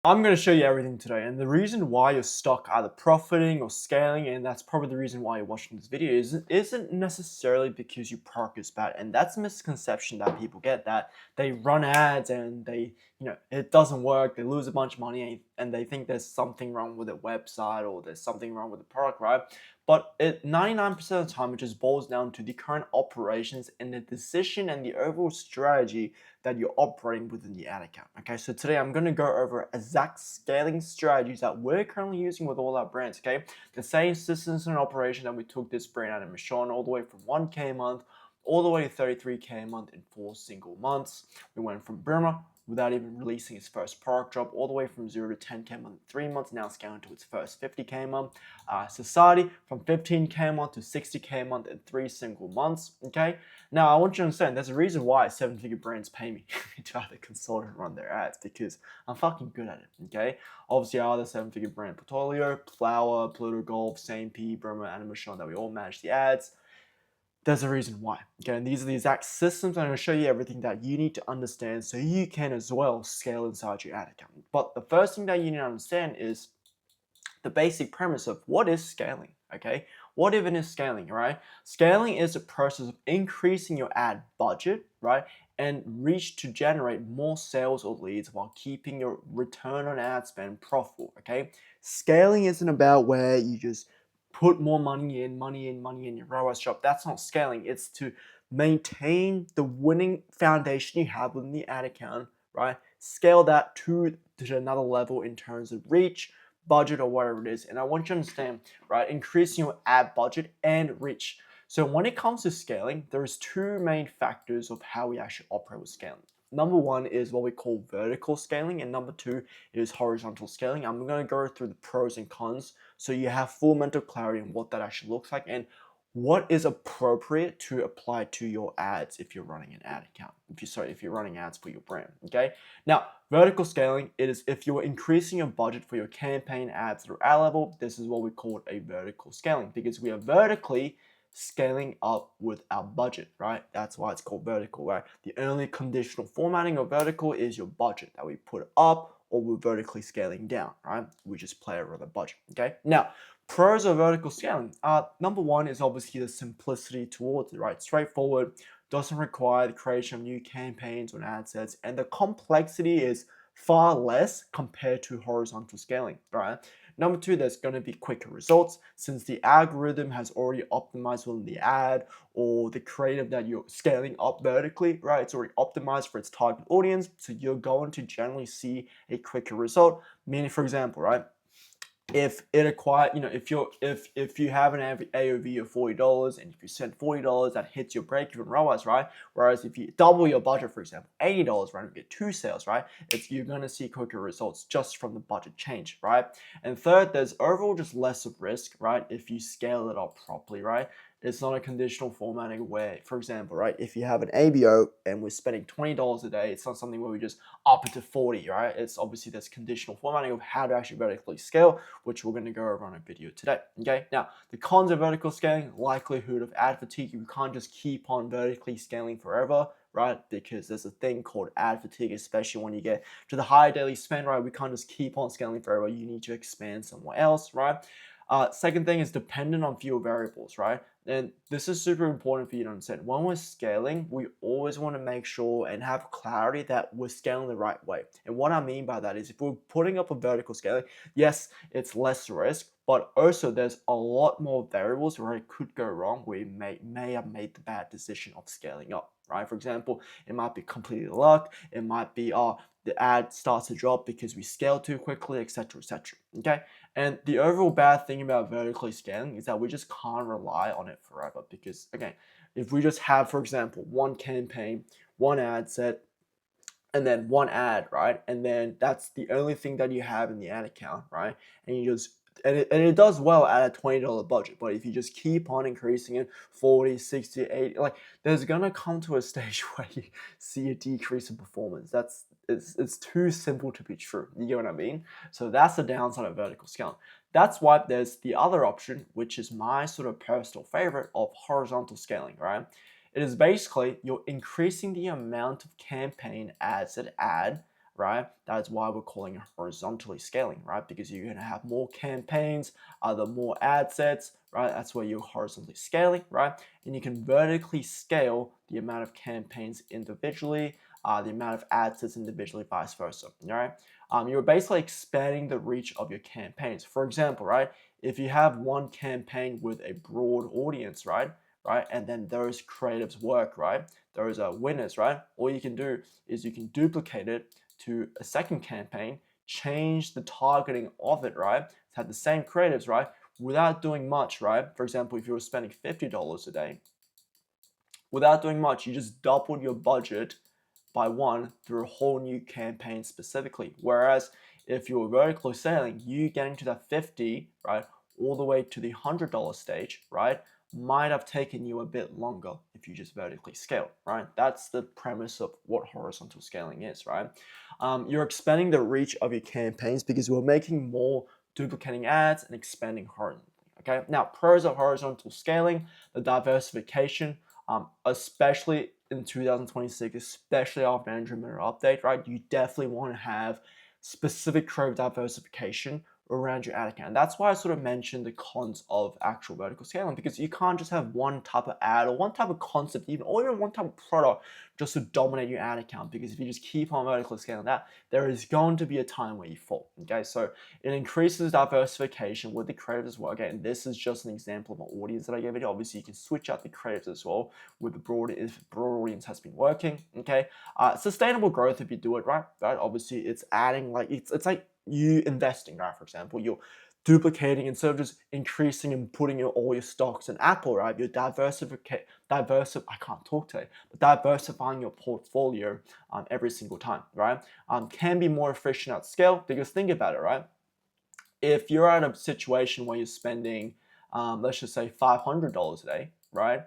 I'm going to show you everything today, and the reason why you're stuck either profiting or scaling, and that's probably the reason why you're watching this video, isn't necessarily because your product is bad. And that's a misconception that people get, that they run ads and it doesn't work, they lose a bunch of money, and they think there's something wrong with their website or there's something wrong with the product, right? But 99% of the time, it just boils down to the current operations and the decision and the overall strategy that you're operating within the ad account. Okay, so today I'm going to go over exact scaling strategies that we're currently using with all our brands. Okay, the same systems and operation that we took this brand out of Michonne all the way from 1K a month all the way to 33K a month in 4 single months. We went from Burma without even releasing its first product drop all the way from 0 to 10K a month in 3 months, now scaling to its first 50K a month. Society from 15K a month to 60K a month in 3 single months. Okay, now I want you to understand there's a reason why 7-figure brands pay me to either consult and run their ads, because I'm fucking good at it. Okay, obviously our other 7-figure brand portfolio, Flower, Pluto Golf, P, Burma, and Michonne, that we all manage the ads. There's a reason why. Okay, and these are the exact systems. I'm going to show you everything that you need to understand so you can as well scale inside your ad account. But the first thing that you need to understand is the basic premise of what is scaling. Okay, what even is scaling, right? Scaling is a process of increasing your ad budget, right, and reach to generate more sales or leads while keeping your return on ad spend profitable. Okay, scaling isn't about where you just put more money in your ROAS shop. That's not scaling. It's to maintain the winning foundation you have within the ad account, right? Scale that to another level in terms of reach, budget, or whatever it is. And I want you to understand, right, increasing your ad budget and reach. So when it comes to scaling, there's two main factors of how we actually operate with scaling. Number one is what we call vertical scaling, and number two is horizontal scaling. I'm going to go through the pros and cons so you have full mental clarity on what that actually looks like and what is appropriate to apply to your ads if you're running an ad account. If you're running ads for your brand. Okay. Now, vertical scaling, it is if you're increasing your budget for your campaign ads through ad level. This is what we call a vertical scaling, because we are vertically scaling up with our budget, right? That's why it's called vertical, right? The only conditional formatting of vertical is your budget that we put up, or we're vertically scaling down, right? We just play around the budget. Okay. Now, pros of vertical scaling. Number one is obviously the simplicity towards it, right? Straightforward, doesn't require the creation of new campaigns or ad sets, and the complexity is far less compared to horizontal scaling, right? Number two, there's going to be quicker results since the algorithm has already optimized within the ad or the creative that you're scaling up vertically, right? It's already optimized for its target audience, so you're going to generally see a quicker result. Meaning, for example, right, if it acquire, if you have an AOV of $40 and if you spend $40, that hits your break-even ROAS, right? Whereas if you double your budget, for example, $80, right, and get 2 sales, right, you're gonna see quicker results just from the budget change, right? And third, there's overall just less of risk, right? If you scale it up properly, right? It's not a conditional formatting where, for example, right, if you have an ABO and we're spending $20 a day, it's not something where we just up it to 40, right? It's obviously this conditional formatting of how to actually vertically scale, which we're going to go over on a video today. Okay, now the cons of vertical scaling: likelihood of ad fatigue. You can't just keep on vertically scaling forever, right? Because there's a thing called ad fatigue, especially when you get to the higher daily spend, right? We can't just keep on scaling forever. You need to expand somewhere else, right? Second thing is dependent on fewer variables, right? And this is super important for you to understand. When we're scaling, we always want to make sure and have clarity that we're scaling the right way. And what I mean by that is, if we're putting up a vertical scaling, yes, it's less risk, but also there's a lot more variables where it could go wrong, where you may have made the bad decision of scaling up, right? For example, it might be completely luck. It might be, the ad starts to drop because we scale too quickly, etc., etc. Okay, and the overall bad thing about vertically scaling is that we just can't rely on it forever, because again, if we just have, for example, one campaign, one ad set, and then one ad, right? And then that's the only thing that you have in the ad account, right? And you just it does well at a $20 budget, but if you just keep on increasing it 40, 60, 80, like, there's gonna come to a stage where you see a decrease in performance. It's too simple to be true. You get what I mean? So that's the downside of vertical scaling. That's why there's the other option, which is my sort of personal favorite, of horizontal scaling, right? It is basically you're increasing the amount of campaign ads that add, right? That is why we're calling it horizontally scaling, right? Because you're going to have more campaigns, the more ad sets, right? That's where you're horizontally scaling, right? And you can vertically scale the amount of campaigns individually, the amount of ad sets individually, vice versa, right? You're basically expanding the reach of your campaigns. For example, right? If you have one campaign with a broad audience, right? And then those creatives work, right? Those are winners, right? All you can do is you can duplicate it to a second campaign, change the targeting of it, right? To have the same creatives, right? Without doing much, right? For example, if you were spending $50 a day, without doing much, you just doubled your budget by one through a whole new campaign specifically. Whereas if you're vertically scaling, you getting to that 50, right, all the way to the $100 stage, right, might have taken you a bit longer if you just vertically scale, right? That's the premise of what horizontal scaling is, right? You're expanding the reach of your campaigns because you're making more duplicating ads and expanding horizontally. Okay, now pros of horizontal scaling, the diversification, especially in 2026, especially after Android Mirror update, right? You definitely want to have specific creative diversification around your ad account. And that's why I sort of mentioned the cons of actual vertical scaling, because you can't just have one type of ad or one type of concept, even or even one type of product just to dominate your ad account. Because if you just keep on vertically scaling that, there is going to be a time where you fall. Okay, so it increases diversification with the creatives as well. Again, this is just an example of an audience that I gave it. Obviously, you can switch out the creatives as well with the broad if broad audience has been working. Okay, sustainable growth if you do it right. Right, obviously it's adding like it's like you investing, right? For example, you're duplicating instead of just increasing and putting all your stocks in Apple, right? You're I can't talk today, but diversifying your portfolio every single time, right? Can be more efficient at scale because think about it, right? If you're at a situation where you're spending, let's just say $500 a day, right?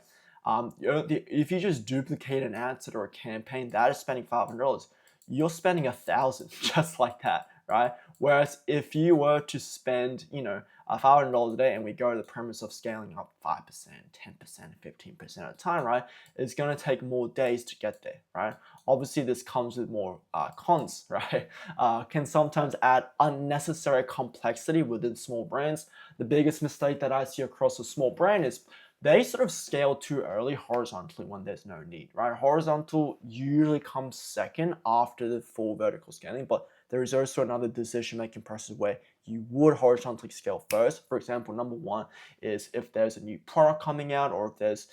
If you just duplicate an ad set or a campaign that is spending $500, you're spending 1,000 just like that, right? Whereas if you were to spend, $500 a day, and we go to the premise of scaling up 5%, 10%, 15% at a time, right? It's going to take more days to get there, right? Obviously, this comes with more cons, right? Can sometimes add unnecessary complexity within small brands. The biggest mistake that I see across a small brand is they sort of scale too early horizontally when there's no need, right? Horizontal usually comes second after the full vertical scaling, but there is also another decision-making process where you would horizontally scale first. For example, number one is if there's a new product coming out, or if there's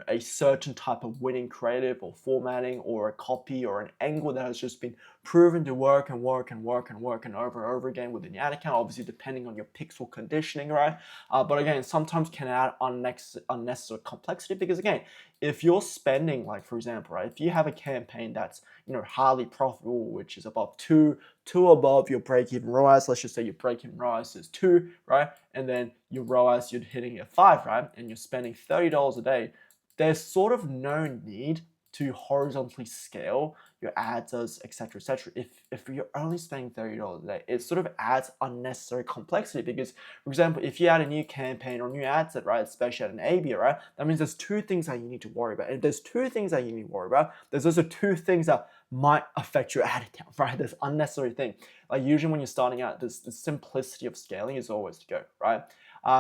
a certain type of winning creative or formatting or a copy or an angle that has just been proven to work and work and work and work and over again within your ad account, obviously depending on your pixel conditioning, right? But again, sometimes can add unnecessary complexity because again, if you're spending, like for example, right, if you have a campaign that's highly profitable, which is above two above your break-even ROAS, let's just say your break-even ROAS is 2, right? And then your ROAS, you're hitting at 5, right? And you're spending $30 a day, there's sort of no need to horizontally scale your ads, etc., etc. If you're only spending $30 a day, it sort of adds unnecessary complexity because, for example, if you add a new campaign or new ad set, right, especially at an A/B, right, that means there's two things that you need to worry about. And if there's two things that you need to worry about, there's also two things that might affect your ad account, right? There's unnecessary thing. Like usually when you're starting out, the simplicity of scaling is always to go, right?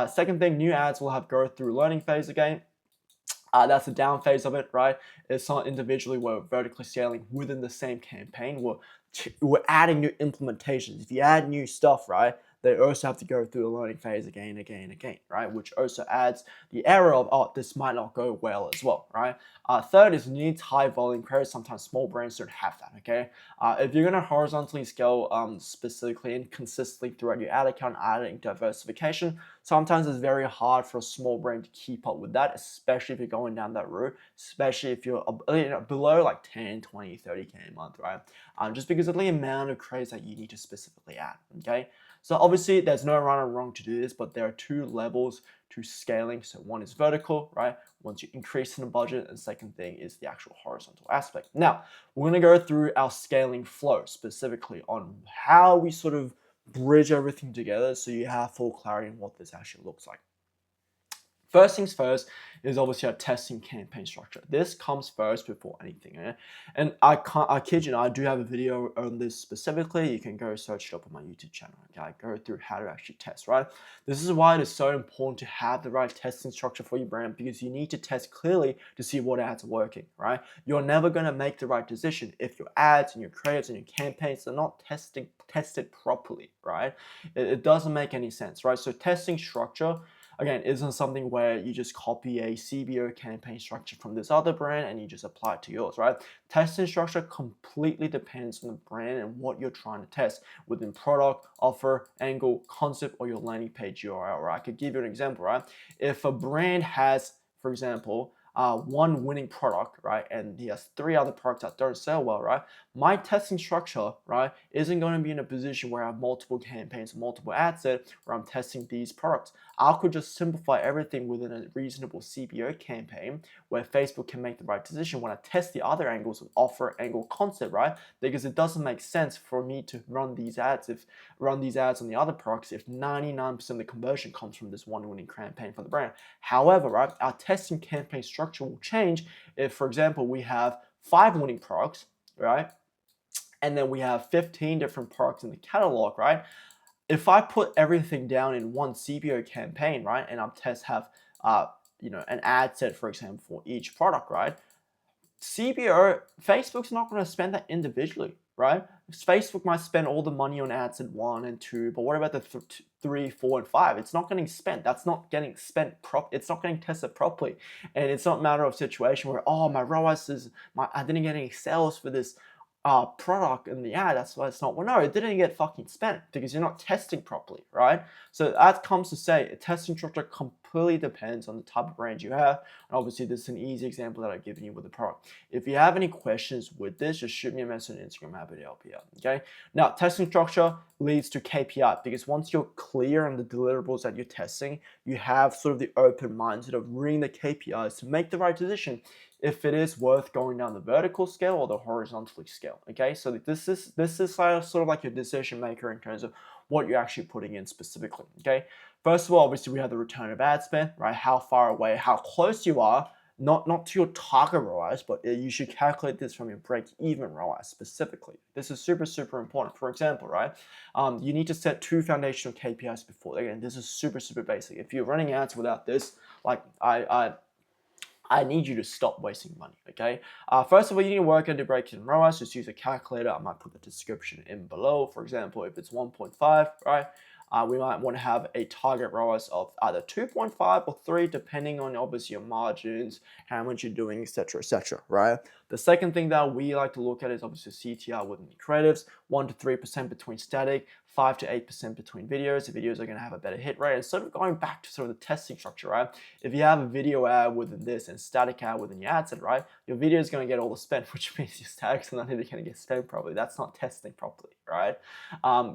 Second thing, new ads will have growth through learning phase again. That's the down phase of it, right? It's not individually we're vertically scaling within the same campaign. We're adding new implementations. If you add new stuff, right, they also have to go through the learning phase again, right? Which also adds the error of, oh, this might not go well as well, right? Third is needs high volume queries. Sometimes small brands don't have that, okay? If you're gonna horizontally scale specifically and consistently throughout your ad account, adding diversification, sometimes it's very hard for a small brand to keep up with that, especially if you're going down that route, especially if you're below like 10, 20, 30K a month, right? Just because of the amount of craze that you need to specifically add, okay? So obviously there's no right or wrong to do this, but there are two levels to scaling. So one is vertical, right? Once you increase in the budget, and second thing is the actual horizontal aspect. Now, we're gonna go through our scaling flow specifically on how we sort of bridge everything together so you have full clarity on what this actually looks like. First things first is obviously our testing campaign structure. This comes first before anything. And I kid you not, I do have a video on this specifically. You can go search it up on my YouTube channel. Okay, I go through how to actually test, right? This is why it is so important to have the right testing structure for your brand, because you need to test clearly to see what ads are working, right? You're never going to make the right decision if your ads and your creatives and your campaigns are not tested properly, right? It doesn't make any sense, right? So testing structure, again, isn't something where you just copy a CBO campaign structure from this other brand and you just apply it to yours, right? Testing structure completely depends on the brand and what you're trying to test within product, offer, angle, concept, or your landing page URL, right? I could give you an example, right? If a brand has, for example, one winning product, right, and he has 3 other products that don't sell well, right, my testing structure, right, isn't going to be in a position where I have multiple campaigns, multiple ad sets where I'm testing these products. I could just simplify everything within a reasonable CBO campaign where Facebook can make the right decision when I test the other angles of offer, angle, concept, right? Because it doesn't make sense for me to run these ads on the other products if 99% of the conversion comes from this one winning campaign for the brand. However, right, our testing campaign structure will change if, for example, we have 5 winning products, right? And then we have 15 different products in the catalog, right? If I put everything down in one CBO campaign, right, and I'm have an ad set, for example, for each product, right? CBO, Facebook's not going to spend that individually, right? Facebook might spend all the money on ads at 1 and 2, but what about the 3, 4, and 5? It's not getting spent. That's not getting spent it's not getting tested properly. And it's not a matter of situation where, oh, my ROAS I didn't get any sales for this product in the ad, that's why it's not. Well, no, it didn't get fucking spent because you're not testing properly, right? So that comes to say, a testing structure completely depends on the type of brand you have. And obviously, this is an easy example that I've given you with the product. If you have any questions with this, just shoot me a message on Instagram. I'm happy to help you out. Okay. Now, testing structure leads to KPI, because once you're clear on the deliverables that you're testing, you have sort of the open mindset of reading the KPIs to make the right decision if it is worth going down the vertical scale or the horizontally scale. Okay, so this is sort of like your decision maker in terms of what you're actually putting in specifically. Okay, first of all, obviously we have the return of ad spend, right? How far away, how close you are, not to your target ROAS, but you should calculate this from your break-even ROAS specifically. This is super important. For example, right, you need to set 2 foundational KPIs before. Again, this is super basic. If you're running ads without this, like I need you to stop wasting money, okay? First of all, you need to work on the break-even ROAS. Just use a calculator. I might put the description in below. For example, if it's 1.5, right? We might want to have a target ROAS of either 2.5 or 3, depending on obviously your margins, how much you're doing, etc., right? The second thing that we like to look at is obviously CTR within the creatives, 1 to 3% between static, 5 to 8% between videos. The videos are going to have a better hit rate. And sort of going back to sort of the testing structure, right? If you have a video ad within this and static ad within your ad set, right? Your video is going to get all the spend, which means your statics are not even going to get spent properly. That's not testing properly, right?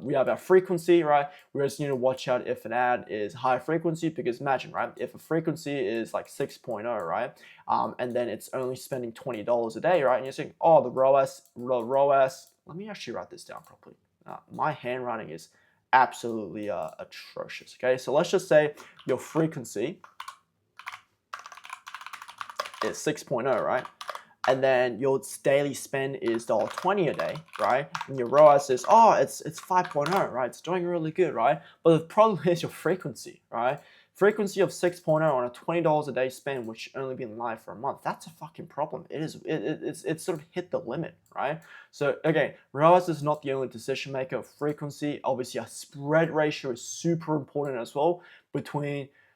We have our frequency, right? We just need to watch out if an ad is high frequency, because imagine, right? If a frequency is like 6.0, right? And then it's only spending $20 a day, right? And you're saying, oh, the ROAS, let me actually write this down properly. My handwriting is absolutely atrocious, okay? So let's just say your frequency is 6.0, right? And then your daily spend is $20 a day, right? And your ROAS is, oh, it's 5.0, right? It's doing really good, right? But the problem is your frequency, right? Frequency of 6.0 on a $20 a day spend, which only been live for a month, that's a fucking problem. It's sort of hit the limit, right? So again, ROAS is not the only decision maker. Frequency, obviously a spread ratio is super important as well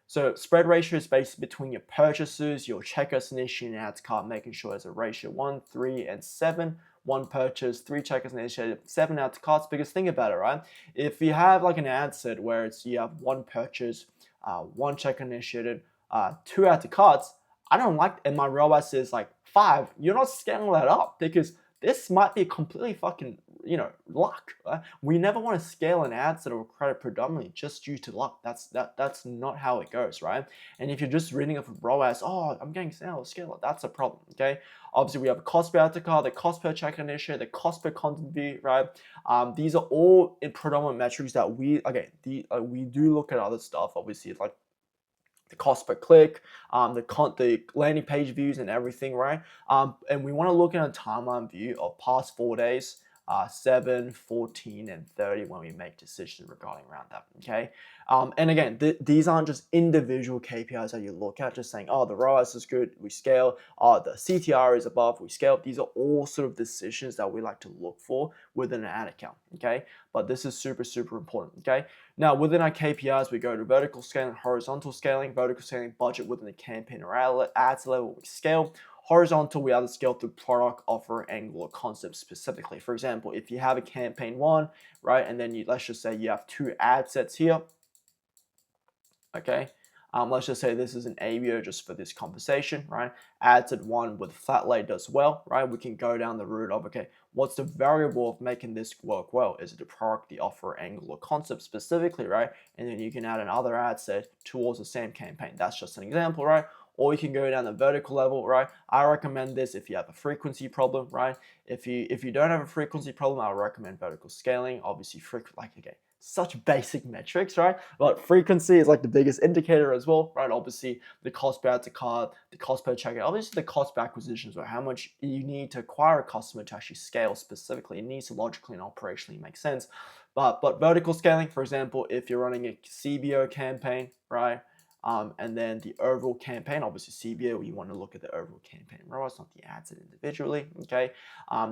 So spread ratio is basically between your purchases, your checkouts initiated, and ads cart, making sure there's a ratio 1, 3, and 7. 1 purchase, 3 checkouts initiated, 7 ads to carts. Because think about it, right? If you have like an ad set where you have 1 purchase, 1 checkout initiated, 2 add to carts, I don't like, and my ROAS is like 5. You're not scaling that up, because this might be completely fucking, luck. Right? We never want to scale an ad set or credit predominantly just due to luck. That's not how it goes, right? And if you're just reading off of ROAS, oh, I'm getting sales, scale it. That's a problem, okay? Obviously, we have a cost per ad to cart, the cost per check initiative, the cost per content view, right? These are all predominant metrics that we do look at other stuff, obviously, like the cost per click, the landing page views and everything, right? And we want to look at a timeline view of past 4 days, 7, 14, and 30 when we make decisions regarding around that, okay? And again, these aren't just individual KPIs that you look at, just saying, oh, the ROAS is good, we scale, the CTR is above, we scale. These are all sort of decisions that we like to look for within an ad account, okay? But this is super, super important, okay? Now, within our KPIs, we go to vertical scaling, horizontal scaling, vertical scaling, budget within the campaign or ads level, we scale. Horizontal, we either scale through product, offer, angle, or concept specifically. For example, if you have a campaign one, right, and then let's just say you have 2 ad sets here, okay? Let's just say this is an ABO just for this conversation, right? Ad set 1 with flat lay does well, right? We can go down the route of, okay, what's the variable of making this work well? Is it the product, the offer, angle, or concept specifically, right? And then you can add another ad set towards the same campaign. That's just an example, right? Or you can go down the vertical level, right? I recommend this if you have a frequency problem, right? If you don't have a frequency problem, I would recommend vertical scaling. Obviously, such basic metrics, right? But frequency is like the biggest indicator as well, right? Obviously, the cost per add to cart, the cost per checkout, obviously the cost per acquisitions, right? How much you need to acquire a customer to actually scale specifically. It needs to logically and operationally make sense. But vertical scaling, for example, if you're running a CBO campaign, right? And then the overall campaign, obviously CBO, you want to look at the overall campaign ROAS, not the ads individually, okay?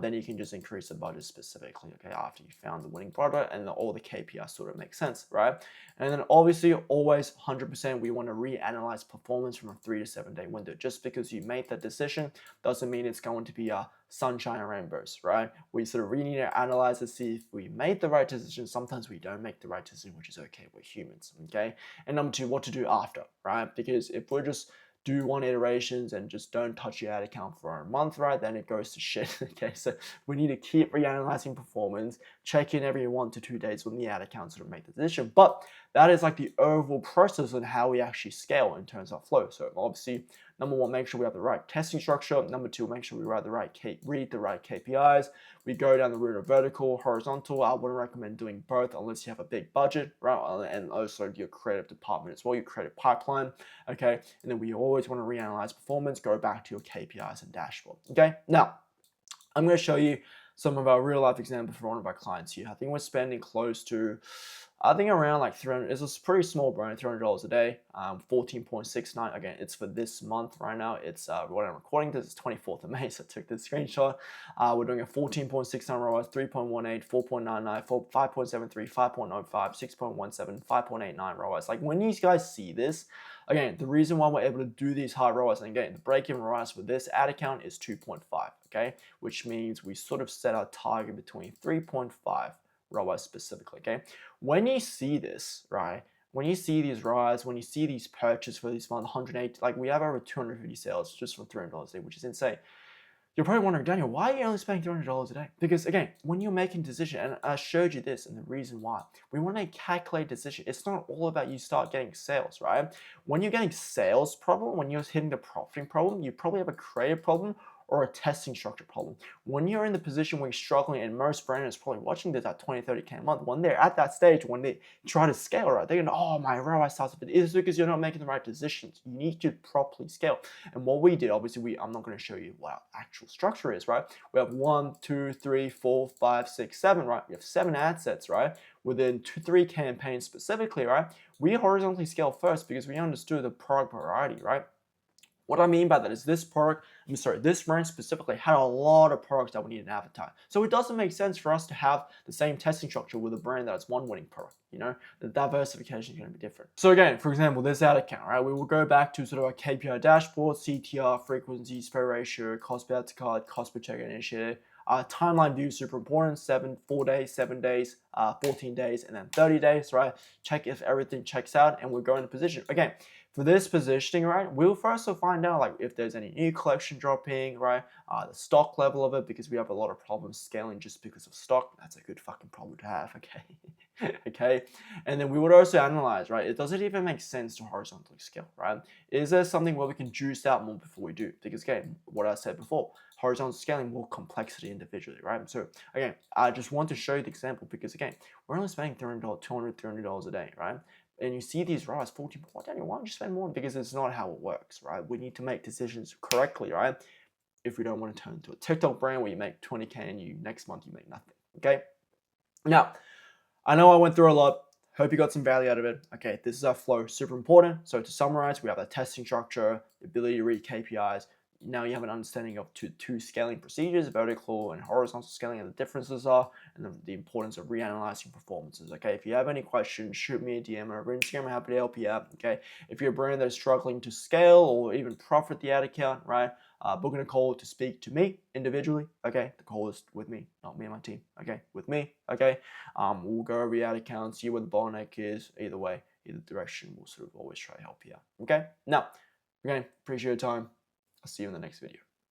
Then you can just increase the budget specifically, okay, after you found the winning product and all the KPIs sort of make sense, right? And then obviously always 100%, we want to reanalyze performance from a 3 to 7 day window. Just because you made that decision doesn't mean it's going to be a sunshine and rainbows, right? We sort of really need to analyze to see if we made the right decision. Sometimes we don't make the right decision, which is okay, we're humans, okay? And number 2, what to do after, right? Because if we're just do 1 iterations and just don't touch your ad account for a month, right, then it goes to shit, okay? So we need to keep reanalyzing performance, check in every 1 to 2 days when the ad account sort of make the decision. But that is like the overall process on how we actually scale in terms of flow. So obviously, number 1, make sure we have the right testing structure. Number 2, make sure we read the right KPIs. We go down the route of vertical, horizontal. I wouldn't recommend doing both unless you have a big budget, right? And also your creative department as well, your creative pipeline, okay? And then we always want to reanalyze performance, go back to your KPIs and dashboard, okay? Now, I'm going to show you some of our real life examples for one of our clients here. I think we're spending close to, I think around like 300, it's a pretty small brand, $300 a day, 14.69. Again, it's for this month right now. It's when I'm recording this, it's 24th of May, so I took this screenshot. We're doing a 14.69 ROAS, 3.18, 4.99, 5.73, 5.05, 6.17, 5.89 ROAS. Like when you guys see this, again, the reason why we're able to do these high ROAS, and again, the break-even ROAS for this ad account is 2.5, okay? Which means we sort of set our target between 3.5 ROAS specifically, okay? When you see this, right, when you see these ROAS, when you see these purchases for this month, 108, like we have over 250 sales just from $300 a day, which is insane. You're probably wondering, Daniel, why are you only spending $300 a day? Because again, when you're making a decision, and I showed you this and the reason why, we want to calculate decision. It's not all about you start getting sales, right? When you're getting sales problem, when you're hitting the profiting problem, you probably have a creative problem or a testing structure problem. When you're in the position where you're struggling, and most brands probably watching this at 20, 30K a month, when they're at that stage, when they try to scale, right, they're going, oh, my ROI starts with it. It's because you're not making the right decisions. You need to properly scale. And what we did, obviously, I'm not going to show you what our actual structure is, right? We have 1, 2, 3, 4, 5, 6, 7, right? We have 7 ad sets, right? Within 2-3 campaigns specifically, right? We horizontally scale first because we understood the product variety, right? What I mean by that is this brand specifically had a lot of products that we needed to advertise. So it doesn't make sense for us to have the same testing structure with a brand that has one winning product. You know, the diversification is going to be different. So again, for example, this ad account, right? We will go back to sort of our KPI dashboard, CTR, frequency, spray ratio, cost per ad to cart, cost per checkout initiative. Timeline view, super important, 4 days, 7 days, 14 days, and then 30 days, right? Check if everything checks out and we're going to position. Again, for this positioning, right, we'll first find out like if there's any new collection dropping, right, the stock level of it, because we have a lot of problems scaling just because of stock. That's a good fucking problem to have, okay? Okay, and then we would also analyze, right, does it even make sense to horizontally scale, right? Is there something where we can juice out more before we do? Because again, what I said before, horizontal scaling, more complexity individually, right? So again, I just want to show you the example because again, we're only spending $300 a day, right? and you see these rise 40, why don't you spend more? Because it's not how it works, right? We need to make decisions correctly, right? If we don't want to turn into a TikTok brand where you make 20K and next month you make nothing, okay? Now, I know I went through a lot. Hope you got some value out of it. Okay, this is our flow, super important. So to summarize, we have the testing structure, the ability to read KPIs. Now you have an understanding of two scaling procedures, vertical and horizontal scaling, and the differences are, and the importance of reanalyzing performances. Okay, if you have any questions, shoot me a DM over Instagram. I'm happy to help you out. Okay, if you're a brand that is struggling to scale or even profit the ad account, right? Booking a call to speak to me individually. Okay, the call is with me, not me and my team. Okay, with me. Okay, we'll go over your ad account, see what the bottleneck is. Either way, either direction, we'll sort of always try to help you out. Okay, now, again, appreciate your time. I'll see you in the next video.